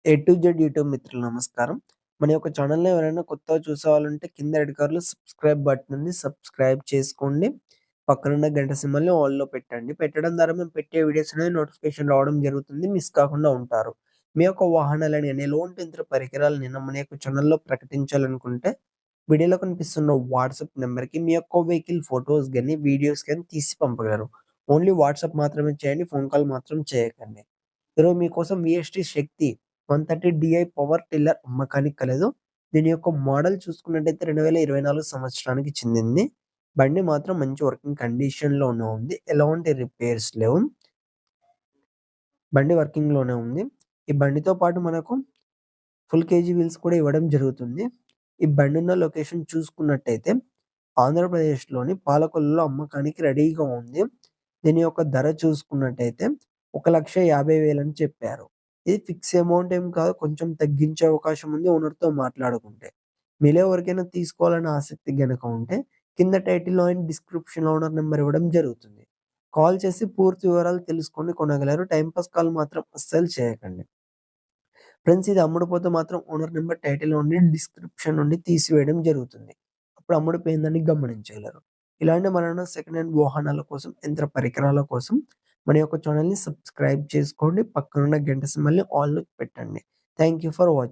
A to Z YouTube మిత్రులు నమస్కారం. మన యొక్క ఛానల్‌ని ఎవరైనా కొత్తగా చూసేవాళ్ళుంటే కింద రెడ్ కలర్‌లో సబ్స్క్రైబ్ బటన్ ఉంది. సబ్స్క్రైబ్ చేసుకోండి. పక్కనున్న గంట సింబల్‌ని ఆల్‌లో పెట్టండి. పెట్టడం ద్వారా మేము పెట్టే వీడియోస్ అనేవి నోటిఫికేషన్ రావడం జరుగుతుంది. మిస్ కాకుండా ఉంటారు. మీ యొక్క వాహనాలను గాని, ఎలాంటి యంత్ర పరికరాలని మన యొక్క ఛానల్‌లో ప్రకటించాలనుకుంటే వీడియోలో కనిపిస్తున్న వాట్సాప్ నంబర్‌కి మీ యొక్క వెహికల్ ఫోటోస్ గాని, వీడియోస్ గాని తీసి పంపగలరు. ఓన్లీ వాట్సాప్ మాత్రమే చేయండి. ఫోన్ కాల్ మాత్రం చేయకండి. ఈరోజు మీకోసం వీఎస్టీ శక్తి 130 డీఐ పవర్ టిల్లర్ అమ్మకానికి కలదు. దీని యొక్క మోడల్ చూసుకున్నట్టయితే 2024 సంవత్సరానికి చెందింది. బండి మాత్రం మంచి వర్కింగ్ కండిషన్‌లోనే ఉంది. ఎలాంటి రిపేర్స్ లేవు. బండి వర్కింగ్‌లోనే ఉంది. ఈ బండితో పాటు మనకు ఫుల్ కేజీ వీల్స్ కూడా ఇవ్వడం జరుగుతుంది. ఈ బండున్న లొకేషన్ చూసుకున్నట్టయితే ఆంధ్రప్రదేశ్‌లోని పాలకొల్లులో అమ్మకానికి రెడీగా ఉంది. దీని యొక్క ధర చూసుకున్నట్టయితే 1,50,000 అని చెప్పారు. ఇది ఫిక్స్ అమౌంట్ ఏం కాదు. కొంచెం తగ్గించే అవకాశం ఉంది ఓనర్‌తో మాట్లాడుకుంటే. మీలో ఎవరికైనా తీసుకోవాలని ఆసక్తి గనక ఉంటే కింద టైటిల్‌లో అండ్ డిస్క్రిప్షన్‌లో ఓనర్ నంబర్ ఇవ్వడం జరుగుతుంది. కాల్ చేసి పూర్తి వివరాలు తెలుసుకొని కొనగలరు. టైమ్ పాస్ కాల్ మాత్రం అస్సలు చేయకండి. ఫ్రెండ్స్ ఇది అమ్ముడుపోతే మాత్రం ఓనర్ నంబర్ టైటిల్ నుండి, డిస్క్రిప్షన్ నుండి తీసివేయడం జరుగుతుంది. అప్పుడు అమ్ముడుపోయిందని గమనించగలరు. ఇలాంటి మరెన్నో సెకండ్ హ్యాండ్ వాహనాల కోసం, యంత్ర పరికరాల కోసం మన యొక్క ఛానెల్‌ని సబ్స్క్రైబ్ చేసుకోండి. పక్కనున్న గంట సింబల్‌ని ఆల్‌లో పెట్టండి. Thank you for watching.